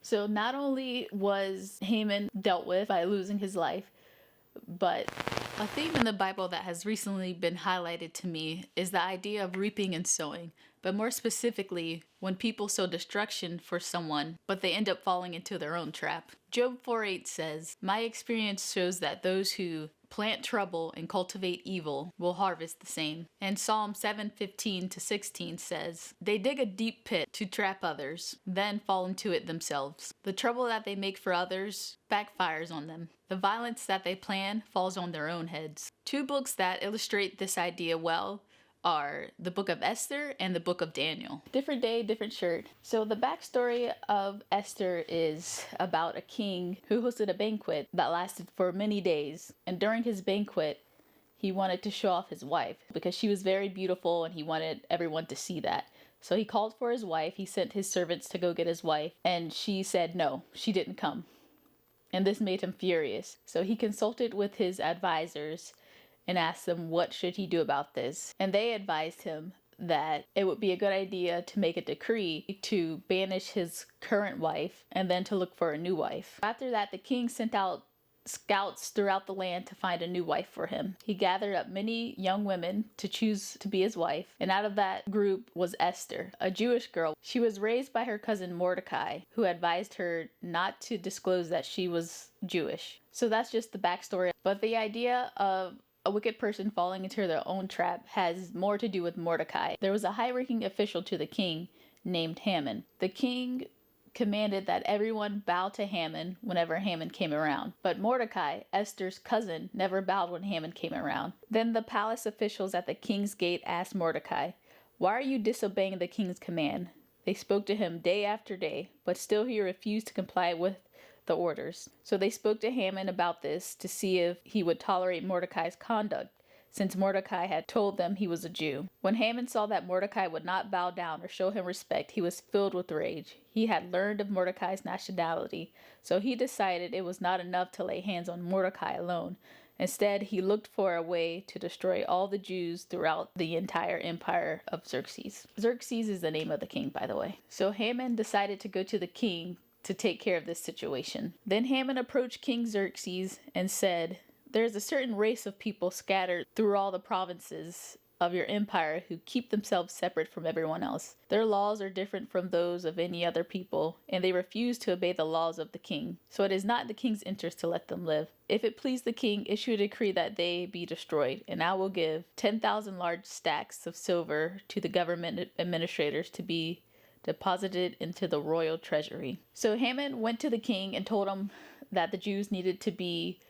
So not only was Haman dealt with by losing his life, but a theme in the Bible that has recently been highlighted to me is the idea of reaping and sowing, but more specifically, when people sow destruction for someone, but they end up falling into their own trap. Job 4:8 says, "My experience shows that those who plant trouble and cultivate evil will harvest the same." And Psalm 7:15-16 says, "They dig a deep pit to trap others, then fall into it themselves. The trouble that they make for others backfires on them. The violence that they plan falls on their own heads." Two books that illustrate this idea well are the Book of Esther and the Book of Daniel. Different day, different shirt. So the backstory of Esther is about a king who hosted a banquet that lasted for many days. And during his banquet, he wanted to show off his wife because she was very beautiful and he wanted everyone to see that. So he called for his wife. He sent his servants to go get his wife, and she said no, she didn't come. And this made him furious. So he consulted with his advisors and asked them what should he do about this. And they advised him that it would be a good idea to make a decree to banish his current wife and then to look for a new wife. After that, the king sent out scouts throughout the land to find a new wife for him. He gathered up many young women to choose to be his wife, and out of that group was Esther, a Jewish girl. She was raised by her cousin Mordecai, who advised her not to disclose that she was Jewish. So that's just the backstory. But the idea of a wicked person falling into their own trap has more to do with Mordecai. There was a high-ranking official to the king named Haman. The king commanded that everyone bow to Haman whenever Haman came around. But Mordecai, Esther's cousin, never bowed when Haman came around. Then the palace officials at the king's gate asked Mordecai, "Why are you disobeying the king's command?" They spoke to him day after day, but still he refused to comply with the orders. So they spoke to Haman about this to see if he would tolerate Mordecai's conduct, since Mordecai had told them he was a Jew. When Haman saw that Mordecai would not bow down or show him respect, he was filled with rage. He had learned of Mordecai's nationality, so he decided it was not enough to lay hands on Mordecai alone. Instead, he looked for a way to destroy all the Jews throughout the entire empire of Xerxes. Xerxes is the name of the king, by the way. So Haman decided to go to the king to take care of this situation. Then Haman approached King Xerxes and said, "There is a certain race of people scattered through all the provinces of your empire who keep themselves separate from everyone else. Their laws are different from those of any other people, and they refuse to obey the laws of the king. So it is not in the king's interest to let them live. If it please the king, issue a decree that they be destroyed, and I will give 10,000 large stacks of silver to the government administrators to be deposited into the royal treasury." So Haman went to the king and told him that the Jews needed to be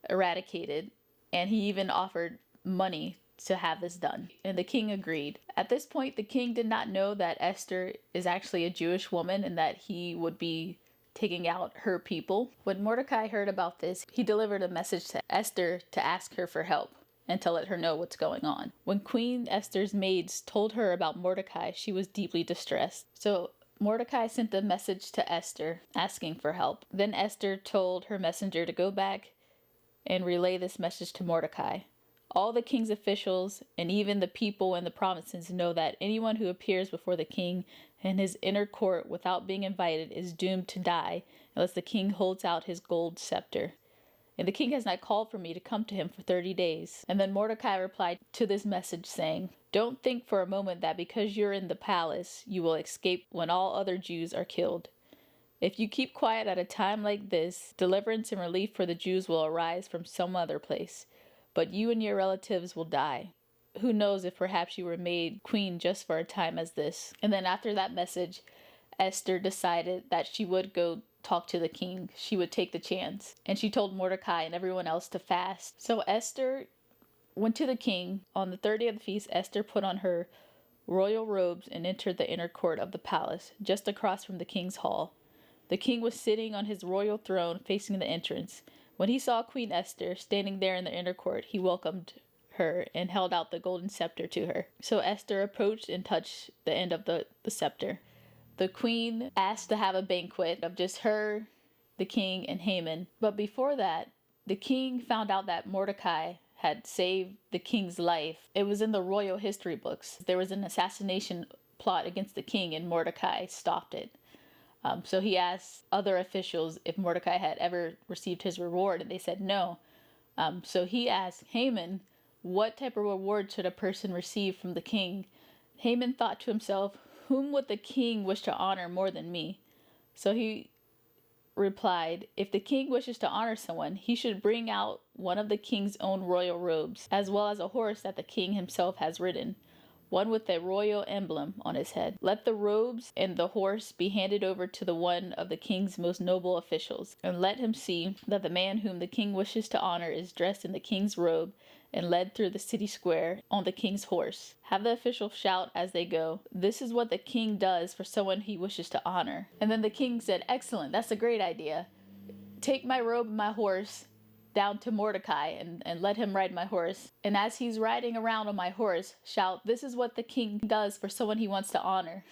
eradicated, and he even offered money to have this done. And the king agreed. At this point, the king did not know that Esther is actually a Jewish woman and that he would be taking out her people. When Mordecai heard about this, he delivered a message to Esther to ask her for help and to let her know what's going on. When Queen Esther's maids told her about Mordecai, she was deeply distressed. So Mordecai sent a message to Esther asking for help. Then Esther told her messenger to go back and relay this message to Mordecai. All the king's officials and even the people in the provinces know that anyone who appears before the king in his inner court without being invited is doomed to die unless the king holds out his gold scepter. And the king has not called for me to come to him for 30 days. And then Mordecai replied to this message saying, "Don't think for a moment that because you're in the palace, you will escape when all other Jews are killed. If you keep quiet at a time like this, deliverance and relief for the Jews will arise from some other place. But you and your relatives will die. Who knows if perhaps you were made queen just for a time as this." And then after that message, Esther decided that she would go talk to the king. She would take the chance. And she told Mordecai and everyone else to fast. So Esther went to the king. On the third day of the feast, Esther put on her royal robes and entered the inner court of the palace, just across from the king's hall. The king was sitting on his royal throne facing the entrance. When he saw Queen Esther standing there in the inner court, he welcomed her and held out the golden scepter to her. So Esther approached and touched the end of the scepter. The queen asked to have a banquet of just her, the king, and Haman. But before that, the king found out that Mordecai had saved the king's life. It was in the royal history books. There was an assassination plot against the king and Mordecai stopped it. So he asked other officials if Mordecai had ever received his reward, and they said no. So he asked Haman, what type of reward should a person receive from the king? Haman thought to himself, whom would the king wish to honor more than me? So he replied, if the king wishes to honor someone, he should bring out one of the king's own royal robes, as well as a horse that the king himself has ridden, one with a royal emblem on his head. Let the robes and the horse be handed over to the one of the king's most noble officials, and let him see that the man whom the king wishes to honor is dressed in the king's robe and led through the city square on the king's horse. Have the officials shout as they go, this is what the king does for someone he wishes to honor. And then the king said, excellent, that's a great idea. Take my robe and my horse down to Mordecai and let him ride my horse. And as he's riding around on my horse, shout, this is what the king does for someone he wants to honor.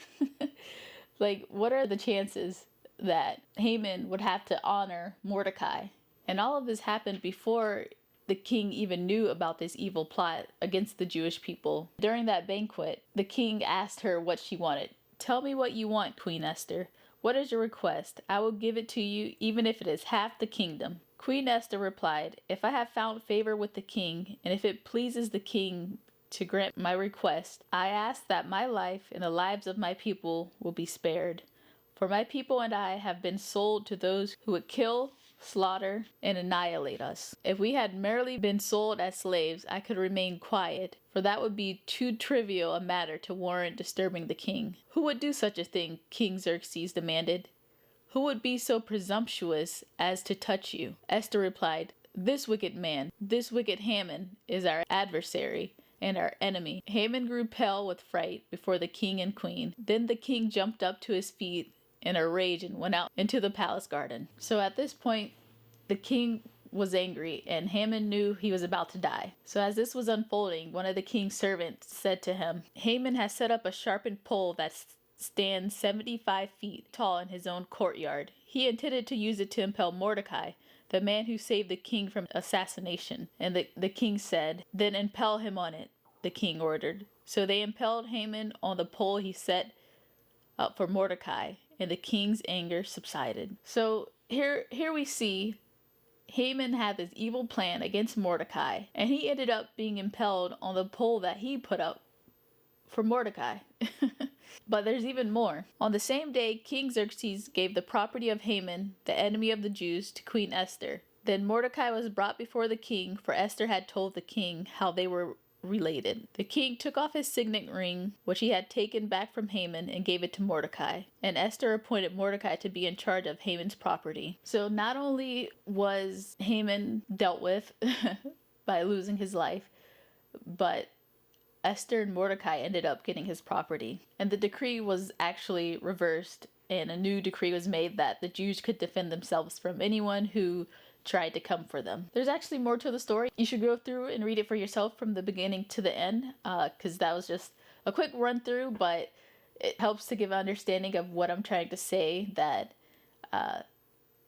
Like, what are the chances that Haman would have to honor Mordecai? And all of this happened before the king even knew about this evil plot against the Jewish people. During that banquet, the king asked her what she wanted. Tell me what you want, Queen Esther. What is your request? I will give it to you, even if it is half the kingdom. Queen Esther replied, if I have found favor with the king, and if it pleases the king to grant my request, I ask that my life and the lives of my people will be spared. For my people and I have been sold to those who would kill, slaughter, and annihilate us. If we had merely been sold as slaves, I could remain quiet, for that would be too trivial a matter to warrant disturbing the king. Who would do such a thing? King Xerxes demanded. Who would be so presumptuous as to touch you? Esther replied, this wicked man, this wicked Haman, is our adversary and our enemy. Haman grew pale with fright before the king and queen. Then the king jumped up to his feet in a rage and went out into the palace garden. So at this point, the king was angry, and Haman knew he was about to die. So as this was unfolding, one of the king's servants said to him, Haman has set up a sharpened pole that stands 75 feet tall in his own courtyard. He intended to use it to impale Mordecai, the man who saved the king from assassination. And the king said, then impale him on it, the king ordered. So they impaled Haman on the pole he set up for Mordecai, and the king's anger subsided. So here we see Haman had this evil plan against Mordecai, and he ended up being impaled on the pole that he put up for Mordecai. But there's even more. On the same day, King Xerxes gave the property of Haman, the enemy of the Jews, to Queen Esther. Then Mordecai was brought before the king, for Esther had told the king how they were related. The king took off his signet ring, which he had taken back from Haman, and gave it to Mordecai. And Esther appointed Mordecai to be in charge of Haman's property. So not only was Haman dealt with by losing his life, but Esther and Mordecai ended up getting his property. And the decree was actually reversed, and a new decree was made that the Jews could defend themselves from anyone who tried to come for them. There's actually more to the story. You should go through and read it for yourself from the beginning to the end, because that was just a quick run through, but it helps to give an understanding of what I'm trying to say, that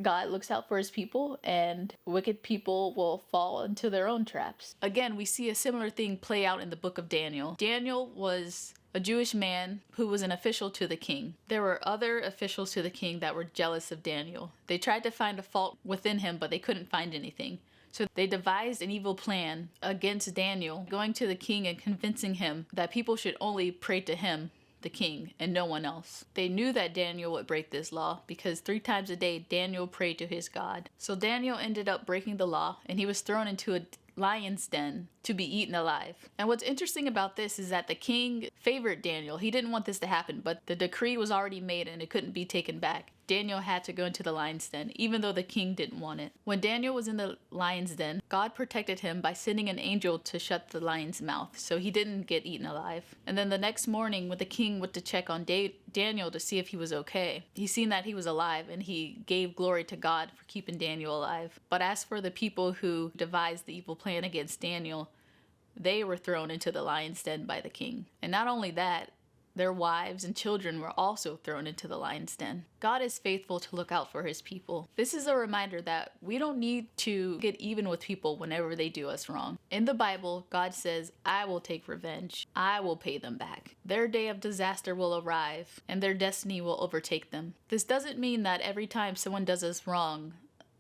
God looks out for his people, and wicked people will fall into their own traps. Again, we see a similar thing play out in the book of Daniel. Daniel was a Jewish man who was an official to the king. There were other officials to the king that were jealous of Daniel. They tried to find a fault within him, but they couldn't find anything. So they devised an evil plan against Daniel, going to the king and convincing him that people should only pray to him, the king, and no one else. They knew that Daniel would break this law because 3 times a day Daniel prayed to his God. So Daniel ended up breaking the law, and he was thrown into a lion's den to be eaten alive. And what's interesting about this is that the king favored Daniel. He didn't want this to happen, but the decree was already made and it couldn't be taken back. Daniel had to go into the lion's den, even though the king didn't want it. When Daniel was in the lion's den, God protected him by sending an angel to shut the lion's mouth, so he didn't get eaten alive. And then the next morning, when the king went to check on Daniel to see if he was okay, he seen that he was alive, and he gave glory to God for keeping Daniel alive. But as for the people who devised the evil plan against Daniel, they were thrown into the lion's den by the king. And not only that, Their wives and children were also thrown into the lion's den. God is faithful to look out for his people. This is a reminder that we don't need to get even with people whenever they do us wrong. In the Bible, God says, I will take revenge. I will pay them back. Their day of disaster will arrive, and their destiny will overtake them. This doesn't mean that every time someone does us wrong,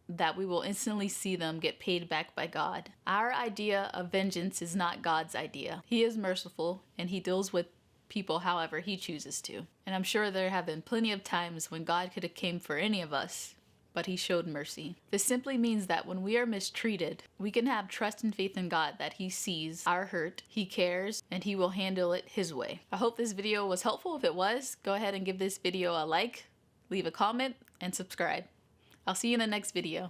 that we will instantly see them get paid back by God. Our idea of vengeance is not God's idea. He is merciful, and he deals with people however he chooses to. And I'm sure there have been plenty of times when God could have came for any of us, but he showed mercy. This simply means that when we are mistreated, we can have trust and faith in God that he sees our hurt, he cares, and he will handle it his way. I hope this video was helpful. If it was, go ahead and give this video a like, leave a comment, and subscribe. I'll see you in the next video.